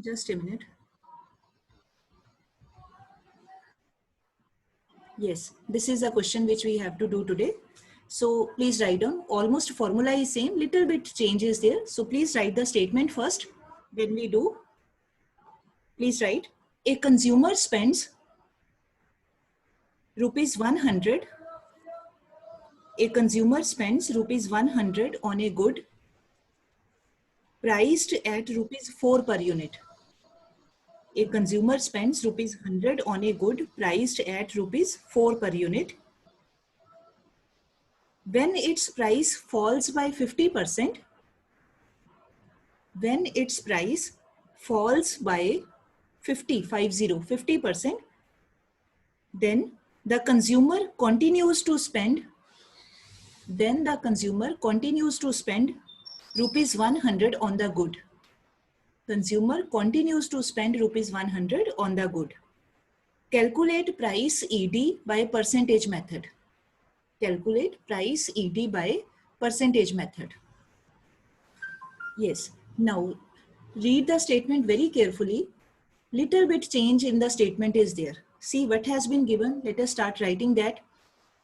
Just a minute. Yes, this is a question which we have to do today. So please write down. Almost formula is same, little bit changes there. So please write the statement first. When we do, please write. A consumer spends rupees 100. A consumer spends rupees 100 on a good priced at rupees 4 per unit. A consumer spends rupees 100 on a good priced at rupees 4 per unit. When its price falls by 50%, when its price falls by 50%, then the consumer continues to spend, rupees 100 on the good. Consumer continues to spend rupees 100 on the good. Calculate price ED by percentage method. Calculate price ED by percentage method. Yes. Now read the statement very carefully. Little bit change in the statement is there. See what has been given. Let us start writing that.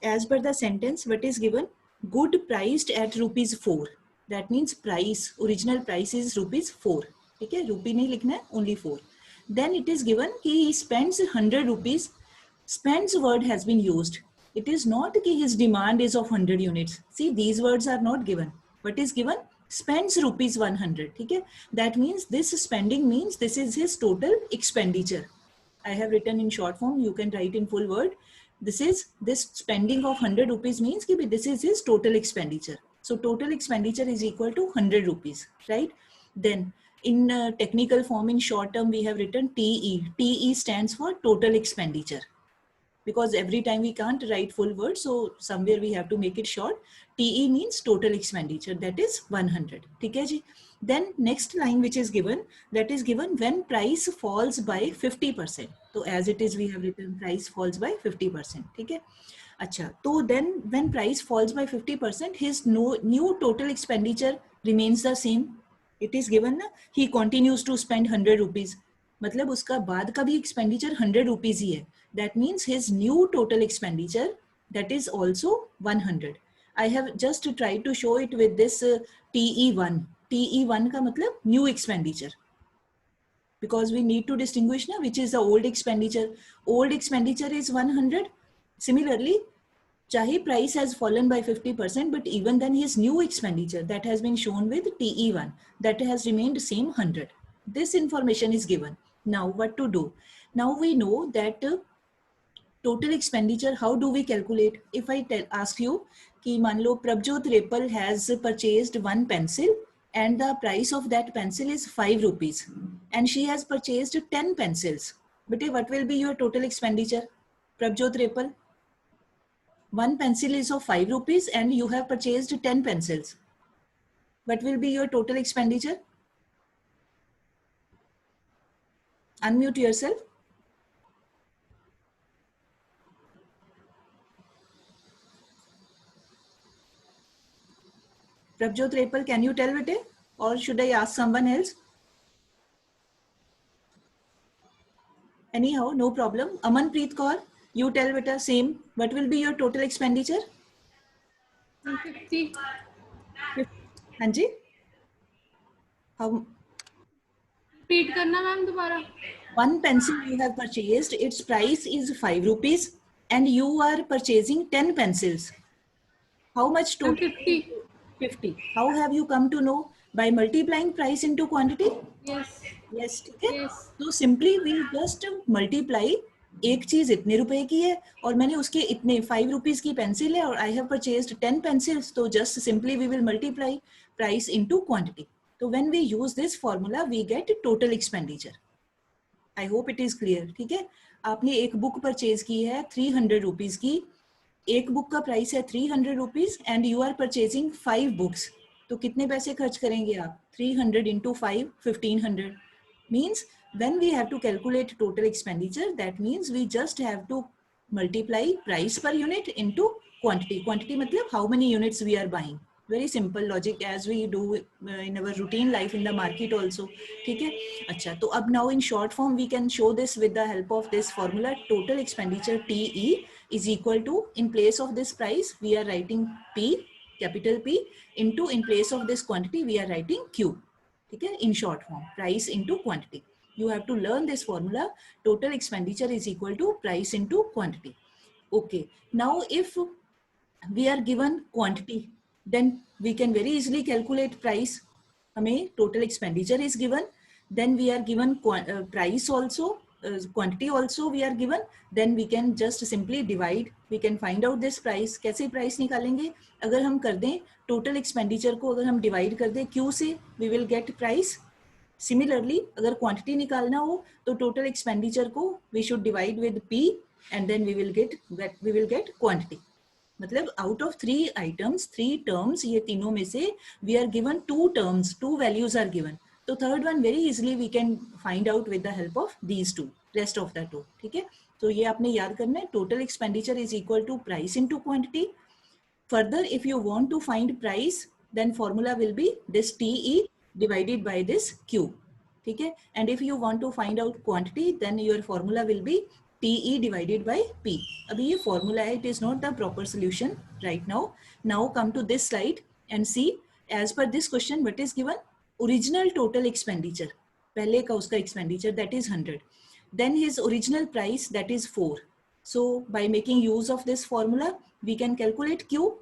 As per the sentence, what is given? Good priced at rupees 4. That means price, original price is rupees 4. Okay, rupee nahi likhna hai, only 4. Then it is given कि he spends 100 rupees. Spends word has been used. It is not कि his demand is of 100 units. See, these words are not given. What is given? Spends rupees 100. Okay, that means this spending means this is his total expenditure. I have written in short form. You can write in full word. This spending of 100 rupees means कि this is his total expenditure. So total expenditure is equal to 100 rupees, right? Then in technical form, in short term, we have written TE. TE stands for total expenditure. Because every time we can't write full word, so somewhere we have to make it short. TE means total expenditure, that is 100. ठीक है जी? Then next line which is given, that is given when price falls by 50%. So as it is, we have written price falls by 50%. ठीक है? अच्छा, तो then when price falls by 50%, his new total expenditure remains the same. It is given ना, he continues to spend 100 rupees. मतलब उसका बाद का भी expenditure 100 rupees ही है. That means his new total expenditure, that is also 100. I have just tried to show it with this TE1. TE1 का मतलब new expenditure. Because we need to distinguish na, which is the old expenditure. Old expenditure is 100. Similarly, chahe price has fallen by 50%, but even then his new expenditure that has been shown with TE1, that has remained same 100. This information is given. Now what to do? Now we know that total expenditure, how do we calculate? If I ask you, कि मान लो Prabjot Repal has purchased one pencil and the price of that pencil is 5 rupees and she has purchased 10 pencils. But what will be your total expenditure? Prabjot Repal, one pencil is of 5 rupees and you have purchased 10 pencils. What will be your total expenditure? Unmute yourself. Prabjot Repal, can you tell it? Or should I ask someone else? Anyhow, no problem. Amanpreet Kaur, you tell beta same. What will be your total expenditure? 50. Hanji? How? Repeat karna ma'am dobara. One pencil you have purchased, its price is 5 rupees and you are purchasing 10 pencils. How much total? 50. 50. How have you come to know? By multiplying price into quantity? Yes. Yes, ठीक है? Yes. So simply we just multiply. एक चीज इतने रुपए की है और मैंने उसके इतने 5 रुपीज की पेंसिल है और I have purchased 10 pencils. तो just simply we will multiply price into quantity. So when we use this formula, we get total expenditure. I hope it is clear. ठीक है? आपने एक बुक परचेज की है 300 रुपीज की. एक बुक का प्राइस है 300 rupees and you are purchasing 5 books. तो कितने पैसे खर्च करेंगे आप? 300 into 5, 1500. Means when we have to calculate total expenditure, that means we just have to multiply price per unit into quantity. Quantity matlab how many units we are buying. Very simple logic as we do in our routine life in the market also. ठीक है. अच्छा, तो अब now in short form we can show this with the help of this formula. Total expenditure TE is equal to, in place of this price we are writing P, capital P, into in place of this quantity we are writing Q. ठीक है. In short form, price into quantity. You have to learn this formula. Total expenditure is equal to price into quantity. Okay. Now if we are given quantity, then we can very easily calculate price. हमें total expenditure is given, then we are given price also, quantity also we are given, then we can just simply divide. We can find out this price. कैसे price निकालेंगे? अगर हम कर दें total expenditure को, अगर हम divide कर दें Q से, we will get price. Similarly, अगर quantity निकालना हो तो total expenditure को we should divide with P and then we will get quantity. मतलब out of 3 items, 3 terms, ये तीनों में से we are given 2 terms, 2 values are given. तो third one very easily we can find out with the help of these 2, rest of the 2. ठीक है. तो ये आपने याद करना है. Total expenditure is equal to price into quantity. Further, if you want to find price, then formula will be this TE divided by this Q. ठीक है. And if you want to find out quantity, then your formula will be TE divided by P. अभी ये formula है, it is not the proper solution right now. Now come to this slide and see, as per this question, what is given? Original total expenditure. पहले का उसका expenditure, that is 100. Then his original price, that is 4. So by making use of this formula, we can calculate Q.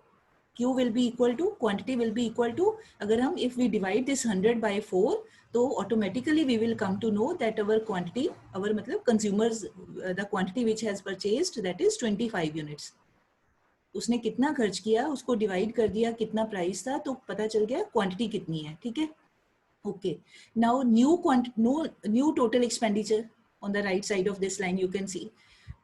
Q will be equal to, quantity will be equal to, अगर हम if we divide this 100 by 4, तो automatically we will come to know that our quantity, our मतलब consumers, the quantity which has purchased, that is 25 units. उसने कितना खर्च किया, उसको divide कर दिया कितना प्राइस था, तो पता चल गया क्वांटिटी कितनी है. ठीक है. Okay. Now new total expenditure on the right side of this line you can see.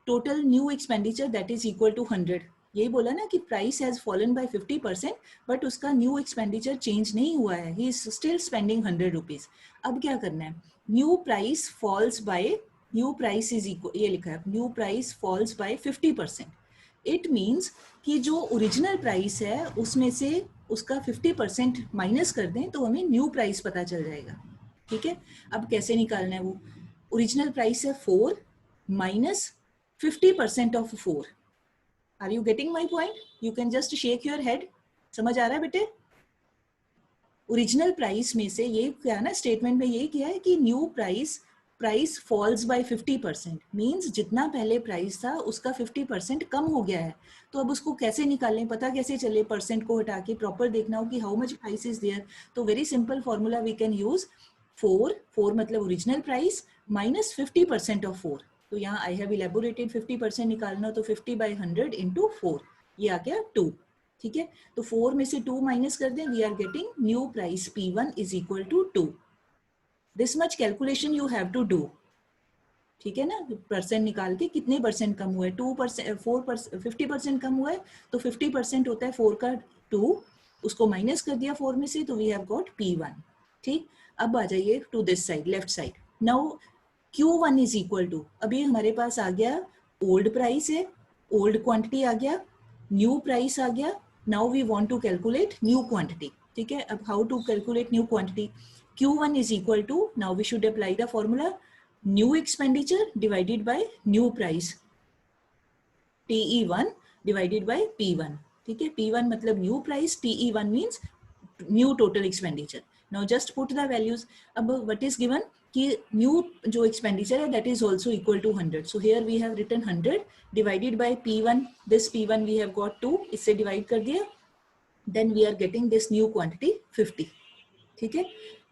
Total new expenditure that is equal to 100. यही बोला ना कि price has fallen by 50%, but उसका new expenditure change नहीं हुआ है. He is still spending 100 rupees. अब क्या करना है? New price falls by, new price is equal, ये लिखा है, new price falls by 50%. It means कि जो ओरिजिनल प्राइस है उसमें से उसका 50% माइनस कर दें तो हमें न्यू प्राइस पता चल जाएगा. ठीक है. अब कैसे निकालना है वो? ओरिजिनल प्राइस है 4 minus 50% off 4. Are you getting my point? You can just shake your head. समझ आ रहा है बेटे? ओरिजिनल प्राइस में से ये क्या ना, स्टेटमेंट में ये किया है कि new price falls by 50%. Means जितना पहले प्राइस था उसका 50% कम हो गया है. तो अब उसको कैसे निकालें, पता कैसे चले? परसेंट को हटा के प्रॉपर देखना हो कि how much price is there. तो very simple formula we can use. 4 मतलब ओरिजिनल प्राइस माइनस 50% ऑफ 4. तो यहाँ आई हैव इलेबोरेटेड 50% निकालना, तो 50 by 100 into 4, ये आ गया 2. ठीक है. तो 4 में से 2 माइनस कर दें, we are getting new price P1 is equal to 2. This much calculation you have to do. ठीक है ना. परसेंट निकाल के कितने परसेंट कम हुए? 2%, 4%, 50% कम हुआ है, तो 50% होता है 4 का 2, उसको माइनस कर दिया 4 में से, तो वी हैव गॉट P1. ठीक. अब आ जाइए to this side, left side. Now Q1 is equal to, अभी हमारे पास आ गया ओल्ड प्राइस है, ओल्ड क्वांटिटी आ गया, न्यू प्राइस आ गया. Now we want to calculate new quantity. ठीक है. अब how to calculate new quantity? Q1 is equal to, now we should apply the formula, new expenditure divided by new price, TE1 divided by P1. ठीक है. P1 मतलब new price, TE1 means new total expenditure. Now just put the values. अब what is given कि new जो expenditure है that is also equal to 100. So here we have written 100 divided by P1. This P1 we have got 2, इससे divide कर दिया. Then we are getting this new quantity 50. ठीक है.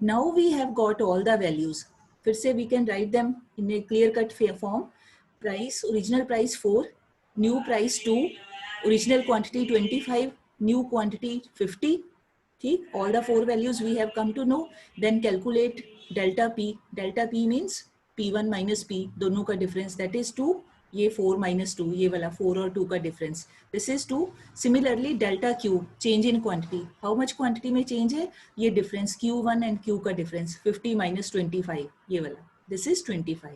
Now we have got all the values. फिर से we can write them in a clear cut form. Price, original price 4, new price 2, original quantity 25, new quantity 50. ठीक. All the 4 values we have come to know. Then calculate delta P. Delta P means P1 minus P, दोनों का difference, that is 2. ये 4 minus 2, ये वाला 4 और 2 का difference, this is 2. Similarly delta Q, change in quantity, how much quantity में change है, ये difference Q1 and Q का difference 50 minus 25, ये वाला, this is 25.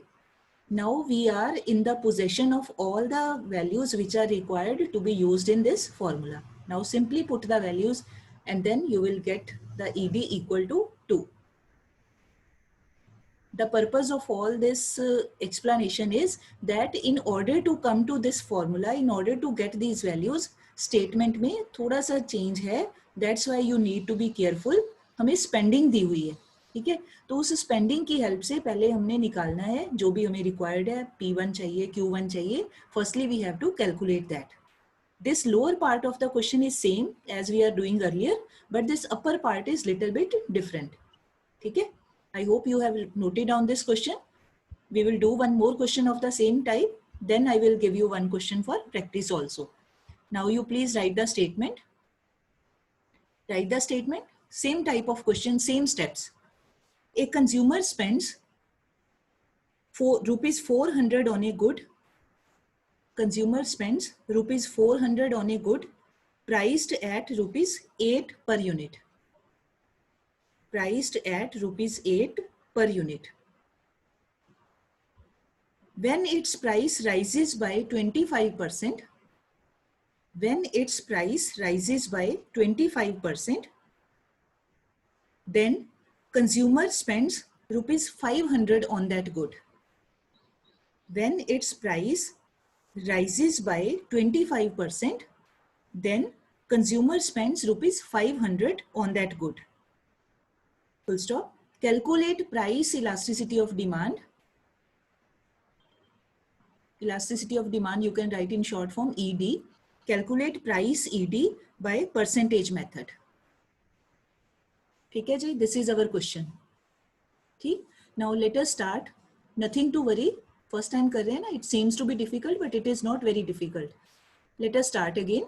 Now we are in the possession of all the values which are required to be used in this formula. Now simply put the values and then you will get the ED equal to 2. The purpose of all this explanation is that in order to come to this formula, in order to get these values, statement में थोड़ा सा change है. That's why you need to be careful. हमें spending दी हुई है, ठीक है. तो उस spending की help से पहले हमने निकालना है जो भी हमें required है. P1 चाहिए, Q1 चाहिए. Firstly we have to calculate that. This lower part of the question is same as we are doing earlier, but this upper part is little bit different. ठीक है. I hope you have noted down this question. We will do one more question of the same type. Then I will give you one question for practice also. Now you please write the statement. Write the statement. Same type of question, same steps. A consumer spends rupees 400 on a good. Consumer spends rupees 400 on a good priced at rupees 8 per unit. Priced at rupees 8 per unit. When its price rises by 25%, when its price rises by 25%, then consumer spends rupees 500 on that good. When its price rises by 25%, then consumer spends rupees 500 on that good. Full stop. Calculate price elasticity of demand. Elasticity of demand you can write in short form ED. Calculate price ED by percentage method. ठीक है जी, this is our question. ठीक. Now let us start. Nothing to worry. First time कर रहे हैं ना. It seems to be difficult, but it is not very difficult. Let us start again.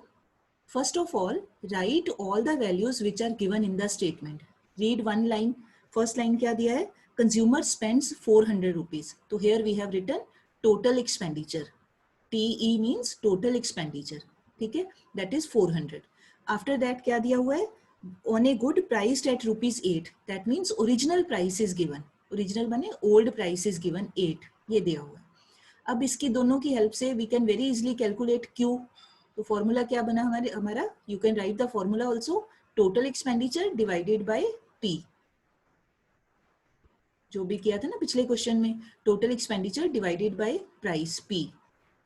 First of all, write all the values which are given in the statement. Read one line. First line क्या दिया है? Consumer spends 400 rupees. So here we have written total expenditure. TE means total expenditure. ठीक है? That is 400. After that क्या दिया हुआ है? On a good priced at rupees 8. That means original price is given. Original बने old price is given 8. ये दिया हुआ है. अब इसकी दोनों की help से we can very easily calculate Q. तो formula क्या बना हमारा? You can write the formula also. Total expenditure divided by P. जो भी किया था ना पिछले क्वेश्चन में, total expenditure divided bye price P.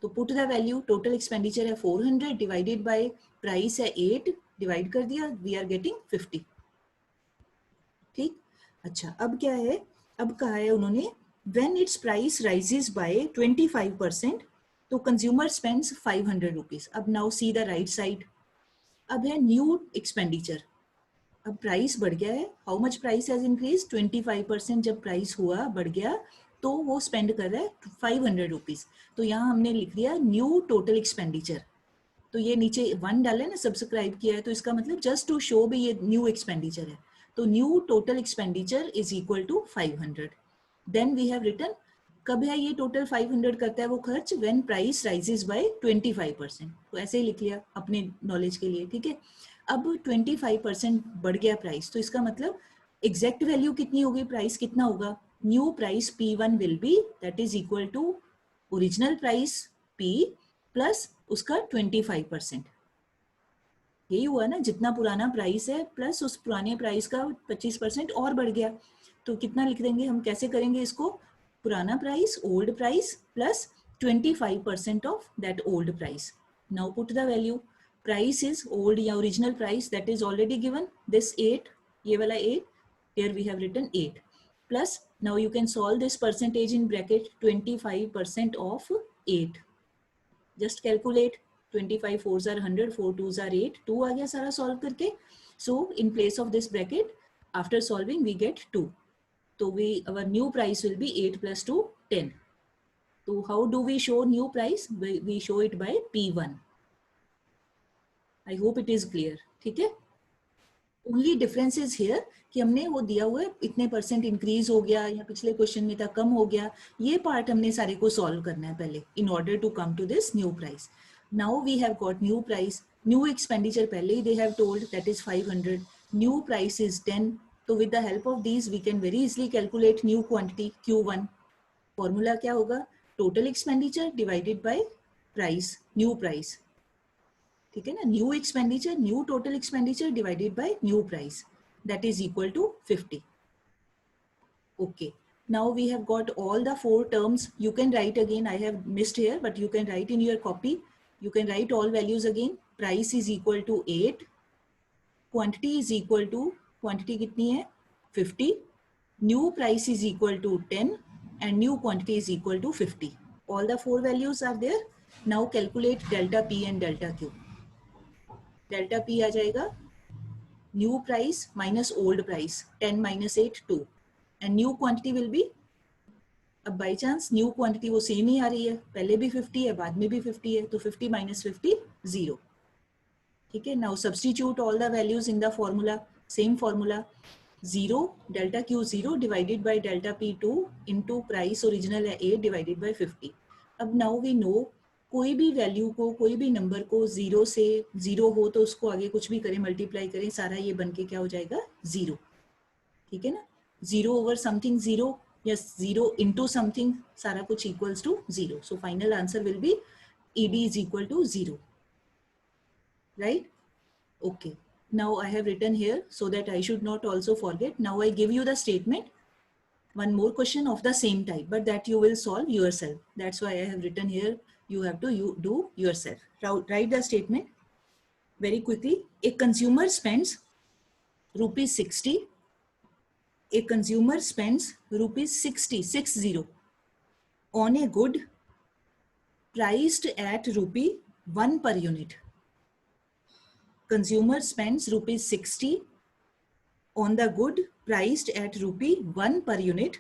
तो put the value. Total expenditure है 400 डिवाइडेड बाय प्राइस है 8, डिवाइड कर दिया, वी आर गेटिंग 50. ठीक. अच्छा, अब क्या है? अब कहा है उन्होंने when it's price rises by 25%, तो कंज्यूमर स्पेंड्स 500 रुपीज. अब now see the right side. अब है न्यू एक्सपेंडिचर. अब प्राइस बढ़ गया है. How much price has increase? 25%. जब प्राइस हुआ बढ़ गया तो वो स्पेंड कर रहा है 500 रुपीज. तो यहाँ हमने लिख दिया न्यू टोटल एक्सपेंडिचर. तो ये नीचे 1 डाले ना, सब्सक्राइब किया है, तो इसका मतलब जस्ट टू शो भी ये न्यू एक्सपेंडिचर है. तो new total expenditure is equal to 500. Then we have written. कब है ये टोटल 500 करता है वो खर्च? When price rises by 25%. तो ऐसे ही लिख लिया अपने नॉलेज के लिए. ठीक है. अब 25% बढ़ गया प्राइस, तो इसका मतलब एग्जैक्ट वैल्यू कितनी होगी? प्राइस कितना होगा? New price P1 will be that is equal to original price P plus उसका 25%. यही हुआ ना, जितना पुराना प्राइस है प्लस उस पुराने प्राइस का 25% और बढ़ गया. तो कितना लिख देंगे हम? कैसे करेंगे इसको? पुराना price, old price plus 25% of that old price. Now put the value. Price is old या original price, that is already given. This 8, ये वाला 8, here we have written 8 plus. Now you can solve this percentage in bracket. 25% of 8. Just calculate. 25 4s are 100, 4 2s are 8. 2 आ गया सारा solve करके. So in place of this bracket, after solving we get 2. So our new price will be 8 plus 2, 10. So how do we show new price? We show it by P1. I hope it is clear. ठीक है. Only difference is here कि हमने वो दिया हुआ है इतने % increase हो गया या पिछले क्वेश्चन में था कम हो गया. ये पार्ट हमने सारे को सॉल्व करना है पहले in order to come to this new price. Now we have got new price. New expenditure पहले ही they have told, that is 500. New price is 10. So with the help of these we can very easily calculate new quantity Q1. Formula क्या होगा? Total expenditure divided by price, new price. ठीक है ना, new expenditure, new total expenditure divided by new price, that is equal to 50. Okay, now we have got all the four terms. You can write again, I have missed here, but you can write in your copy. You can write all values again. Price is equal to 8. Quantity is equal to, quantity kitni hai? 50. New price is equal to 10 and new quantity is equal to 50. All the four values are there. Now calculate delta P and delta Q. Delta P आ जाएगा new price minus old price, 10 minus 8, 2. And new quantity will be, अब by chance new quantity वो same ही आ रही है, पहले भी 50 है बाद में भी 50 है, तो 50 minus 50 0. ठीक है, now substitute all the values in the formula, same formula, 0 delta Q 0 divided by delta P 2 into price original है 8 डिवाइडेड बाय 50. अब नाउ वी नो कोई भी वैल्यू को, कोई भी नंबर को 0 से 0 हो तो उसको आगे कुछ भी करें, मल्टीप्लाई करें, सारा ये बन के क्या हो जाएगा 0. ठीक है ना, 0 over something 0, yes, 0 into something, सारा कुछ equals to 0. So final answer will be ED is equal to 0. Right? Okay. Now I have written here so that I should not also forget. Now I give you the statement. One more question of the same type, but that you will solve yourself. That's why I have written here. You have to do yourself. Write the statement very quickly. A consumer spends rupees 60. A consumer spends rupees 60 on a good priced at rupee 1 per unit. Consumer spends rupees 60 on the good priced at rupee 1 per unit,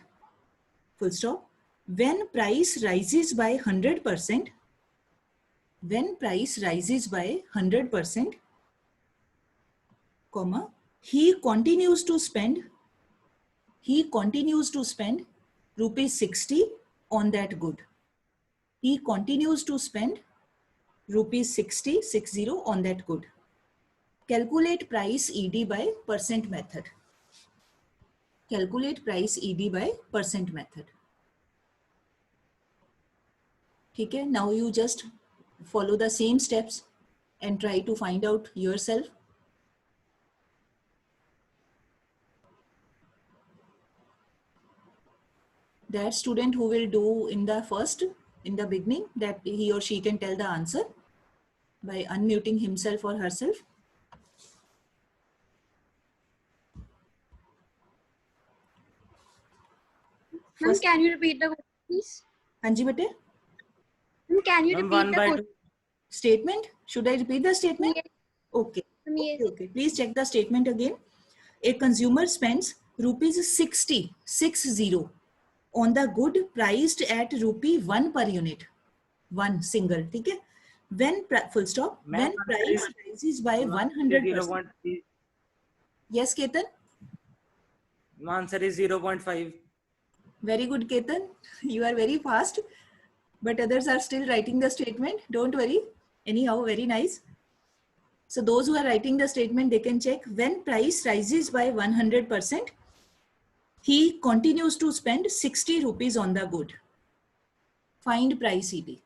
full stop. When price rises by 100%, when price rises by 100%, comma, he continues to spend rupees 60 on that good. He continues to spend rupees 60 on that good. Calculate price ED by percent method. Calculate price ED by percent method. ठीक है, now you just follow the same steps and try to find out yourself. That student who will do in the beginning, that he or she can tell the answer by unmuting himself or herself. Ma'am, can you repeat the question, please? हाँ जी बेटे. Ma'am, can you repeat the question? Statement? Should I repeat the statement? Yes. Okay. Yes. Okay. Please check the statement again. A consumer spends rupees 60 on the good priced at rupee 1 per unit. One single. ठीक है? When full stop. When price rises by 100%. Yes, Ketan. Answer is 0.5. Very good, Ketan. You are very fast, but others are still writing the statement. Don't worry. Anyhow, very nice. So those who are writing the statement, they can check when price rises by 100%, he continues to spend 60 rupees on the good. Find price ED.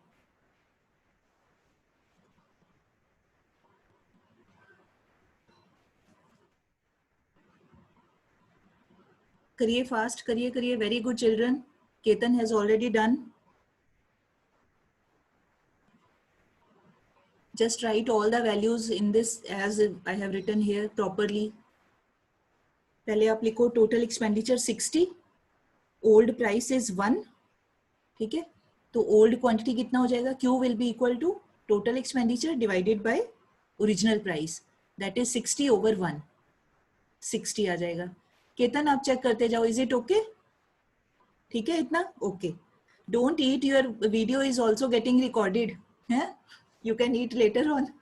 करिए fast, करिए. Very good children. Ketan has already done. Just write all the values in this as I have written here properly. पहले आप लिखो total expenditure 60, old price is 1, ठीक है? तो old quantity कितना हो जाएगा? Q will be equal to total expenditure divided by original price, that is 60 over 1. 60 आ जाएगा. केतन आप चेक करते जाओ. Is it okay? ठीक है इतना? Okay. Don't eat, your video is also getting recorded. है? You can eat later on.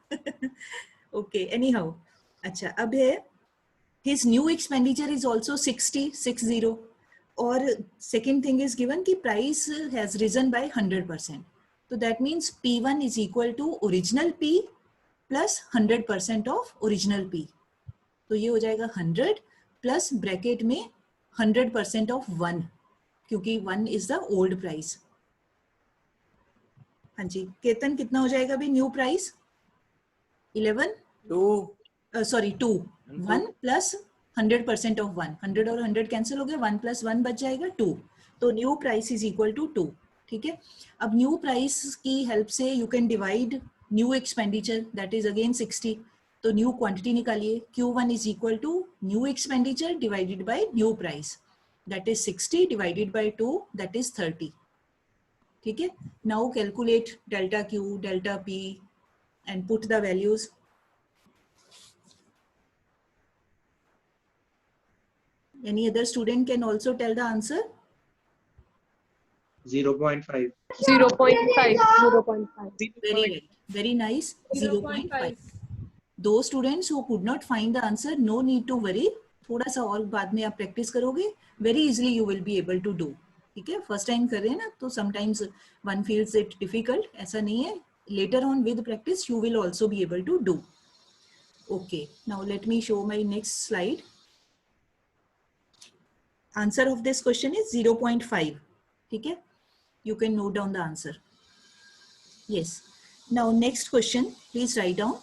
Okay, anyhow. अच्छा, अब है his new expenditure is also 60. Or second thing is given कि price has risen by 100%. So that means P1 is equal to original P plus 100% of original P. तो ये हो जाएगा 100 plus bracket में 100% of 1, क्योंकि 1 is the old price. हाँ जी, केतन कितना हो जाएगा भी new price? 11 2 sorry 2 and 1 plus 100% of 1, 100 और 100 कैंसिल हो गया, 1 प्लस 1 बच जाएगा 2, तो new price is equal to 2. ठीक है, अब न्यू प्राइस की हेल्प से you can divide new expenditure, that is again 60. तो न्यू क्वांटिटी निकालिए, Q1 is equal to new expenditure divided by new price, that is 60 divided by 2, that is 30. ठीक है, now calculate delta Q, delta P and put the values. Any other student can also tell the answer. 0.5. 0.5. 0.5. Very right. Very nice. 0.5. Those students who could not find the answer, no need to worry. थोड़ा सा और बाद में आप practice करोगे, very easily you will be able to do. ठीक है, first time कर रहे हैं ना, तो sometimes one feels it difficult. ऐसा नहीं है. Later on with practice, you will also be able to do. Okay, now let me show my next slide. Answer of this question is 0.5. ठीक है, you can note down the answer. Yes. Now next question, please write down.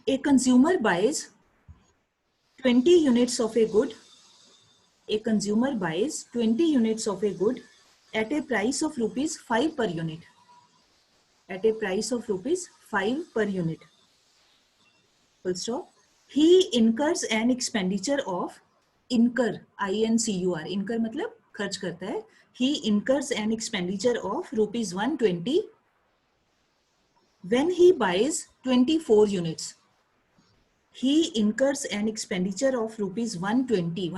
A consumer buys 20 units of a good. A consumer buys 20 units of a good at a price of rupees 5 per unit. At a price of rupees 5 per unit. Full stop. He incurs an expenditure of, incur, I-N-C-U-R, incur मतलब खर्च करता है. He incurs an expenditure of rupees 120 when he buys 24 units. He incurs an expenditure of rupees 120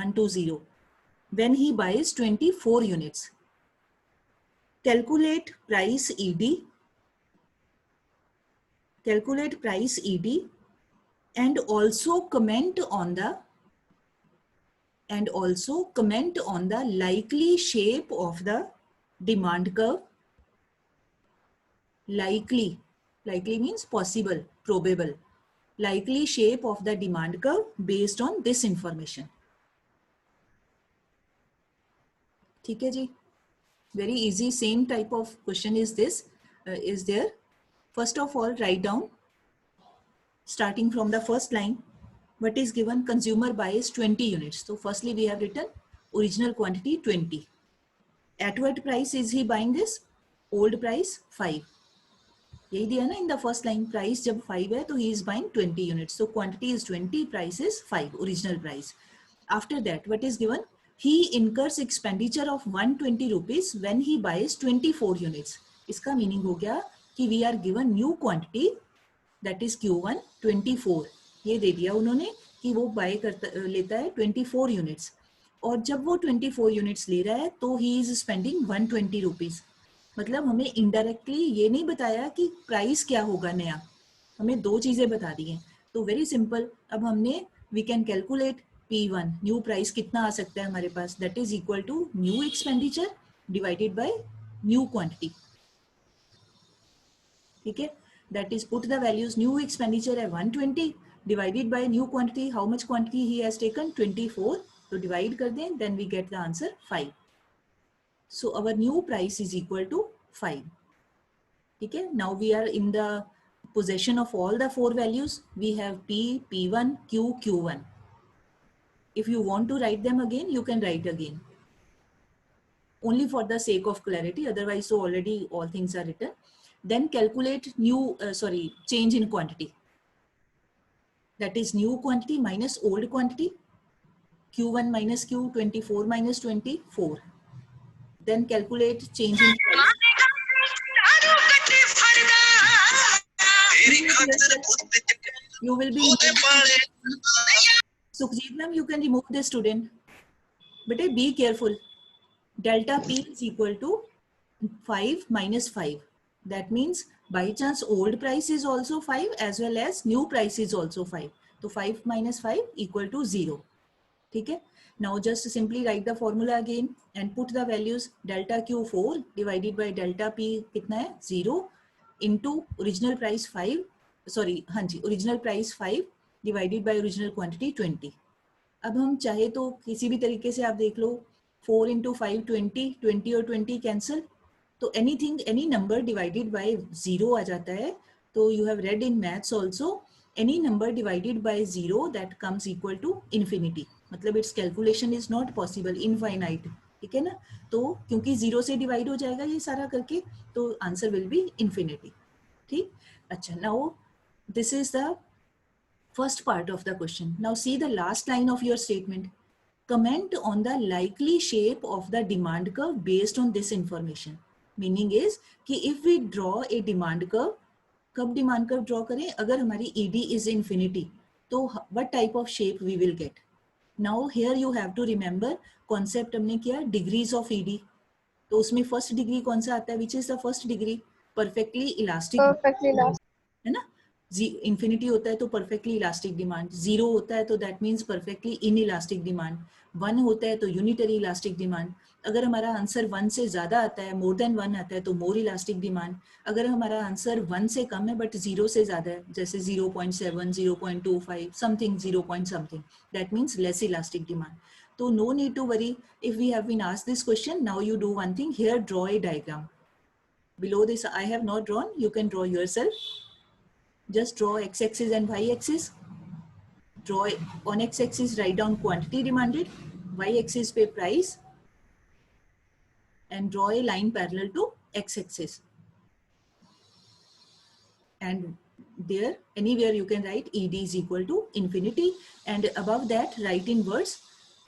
when he buys 24 units. Calculate price ED. Calculate price ED and also comment on the likely shape of the demand curve. Likely means possible, probable. Likely shape of the demand curve based on this information. ठीक है जी, very easy, same type of question is this, is there. First of all, write down, starting from the first line, what is given. Consumer buys 20 units. So firstly we have written original quantity 20. At what price is he buying this? Old price 5. यही दिया ना in the first line, price जब 5 है तो he is buying 20 units. So quantity is 20, price is 5, original price. After that, what is given? He incurs expenditure of 120 rupees when he buys 24 units. इसका meaning हो गया कि we are given new quantity, that is Q1 24. ये दे दिया उन्होंने कि वो buy करता लेता है 24 units. और जब वो 24 units ले रहा है तो he is spending 120 rupees. मतलब हमें इनडायरेक्टली ये नहीं बताया कि प्राइस क्या होगा नया, हमें दो चीजें बता दी हैं. तो वेरी सिंपल, अब हमने we can calculate P1, new price कितना आ सकता है हमारे पास, that is equal to new expenditure divided by new quantity. ठीक है, that is put the values. New expenditure है 120 divided by new quantity. How much quantity he has taken? 24. तो डिवाइड कर दें, then we get the answer 5. So our new price is equal to 5. Okay, now we are in the possession of all the four values. We have P, P1, Q, Q1. If you want to write them again, you can write again. Only for the sake of clarity, otherwise so already all things are written. Then calculate new, change in quantity. That is new quantity minus old quantity. Q1 minus Q, 24 minus 24. Then calculate change in price. You will be Sukhjeet ma'am, you can remove the student. But be careful. Delta P is equal to 5 minus 5. That means by chance old price is also 5 as well as new price is also 5. So 5 minus 5 equal to 0. ठीक है. Now just simply write the formula again and put the values. Delta Q4 divided by delta P कितना है? 0 into original price 5. Sorry, हाँ जी, original price 5 divided by original quantity 20. अब हम चाहे तो किसी भी तरीके से आप देख लो, 4 into 5 20, 20 और 20 कैंसिल, तो anything, any number divided by 0 आ जाता है. So you have read in maths also, any number divided by 0 that comes equal to infinity. मतलब its calculation is not possible, infinite. ठीक है ना? तो क्योंकि 0 से divide हो जाएगा ये सारा करके, तो answer will be infinity. ठीक? अच्छा, now this is the first part of the question. Now see the last line of your statement. Comment on the likely shape of the demand curve based on this information. Meaning is कि if we draw a demand curve, कब demand curve draw करें? अगर हमारी ED is infinity, तो what type of shape we will get? Now here you have to remember concept हमने किया degrees of ED. तो उसमें first degree कौन सा आता है? Which is the first degree? Perfectly elastic. Perfectly last. है ना? इंफिनिटी होता है तो परफेक्टली इलास्टिक डिमांड, जीरो होता है तो that means perfectly in elastic demand, one होता है तो यूनिटरी इलास्टिक डिमांड. अगर हमारा आंसर वन से ज्यादा आता है, मोर देन वन आता है, तो मोर इलास्टिक डिमांड. अगर हमारा आंसर वन से कम है बट जीरो से ज्यादा है, जैसे 0.7, 0.25, something 0 point something, that means less elastic demand. तो no need to worry if we have been asked this question. Now you do one thing here, draw a diagram. Below this I have not drawn, you can draw yourself. Just draw x-axis and y-axis. Draw on x-axis, write down quantity demanded, y-axis पे price, and draw a line parallel to x-axis. And there, anywhere you can write ED is equal to infinity, and above that write in words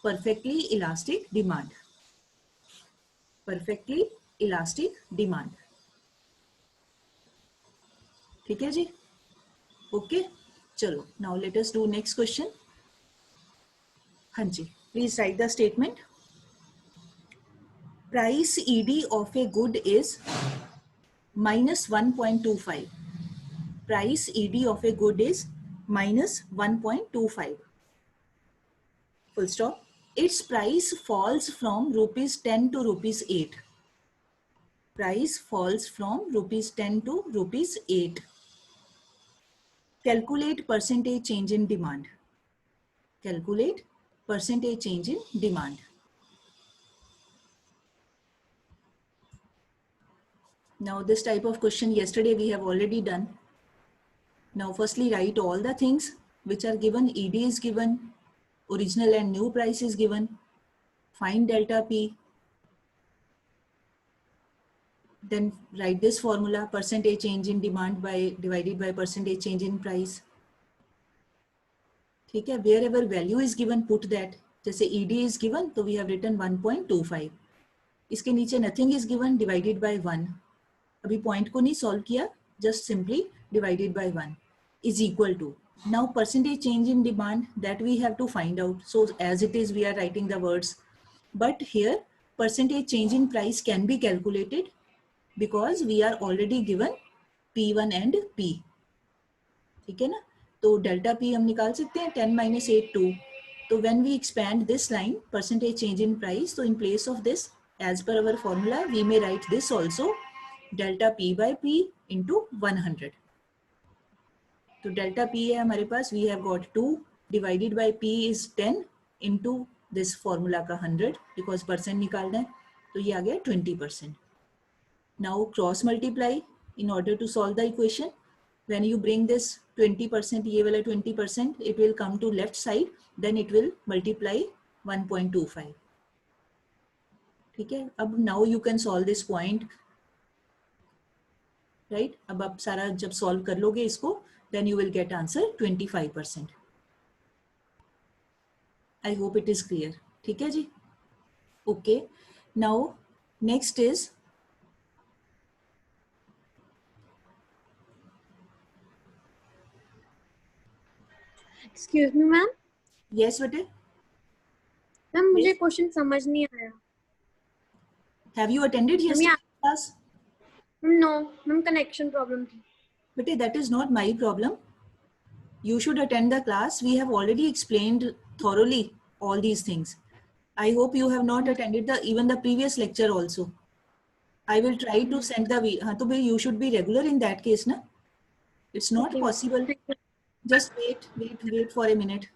perfectly elastic demand. Perfectly elastic demand. ठीक है जी? Okay, चलो. Now let us do next question. हाँ जी, please write the statement. Price ED of a good is minus 1.25. Price ED of a good is minus 1.25. Full stop. Its price falls from rupees 10 to rupees 8. Price falls from rupees 10 to rupees 8. Calculate percentage change in demand. Calculate percentage change in demand. Now this type of question yesterday we have already done. Now firstly write all the things which are given. ED is given, original and new price is given, find delta P. Then write this formula, percentage change in demand by divided by percentage change in price. ठीक है, wherever value is given put that. जैसे ED is given तो we have written 1.25. इसके नीचे nothing is given, divided by 1. अभी point को नहीं solve किया, just simply divided by 1 is equal to. Now percentage change in demand, that we have to find out. So as it is we are writing the words. But here percentage change in price can be calculated because we are already given P1 and P. ठीक है ना? तो delta P हम निकाल सकते हैं 10 minus 8 2. तो when we expand this line, percentage change in price, so in place of this, as per our formula, we may write this also, delta P by P into 100. तो delta P है हमारे पास, we have got 2 divided by P is 10 into this formula का 100, because percent निकालना है, तो ये आ गया 20%. Now cross multiply in order to solve the equation. When you bring this 20%, ये वाला 20%, it will come to left side, then it will multiply 1.25. ठीक है? अब now you can solve this point, right? अब आप सारा जब solve कर लोगे इसको, then you will get answer 25%. I hope it is clear. ठीक है जी? Okay. Now next is Excuse me, ma'am. yes बेटे. मैम मुझे क्वेश्चन समझ नहीं आया. Have you attended yesterday's class? No, ma'am connection problem थी. बेटे, that is not my problem. You should attend the class. We have already explained thoroughly all these things. I hope you have not attended even the previous lecture also. I will try to send the हाँ तो भाई you should be regular in that case ना. It's not Okay, possible. thank you. Just wait for a minute.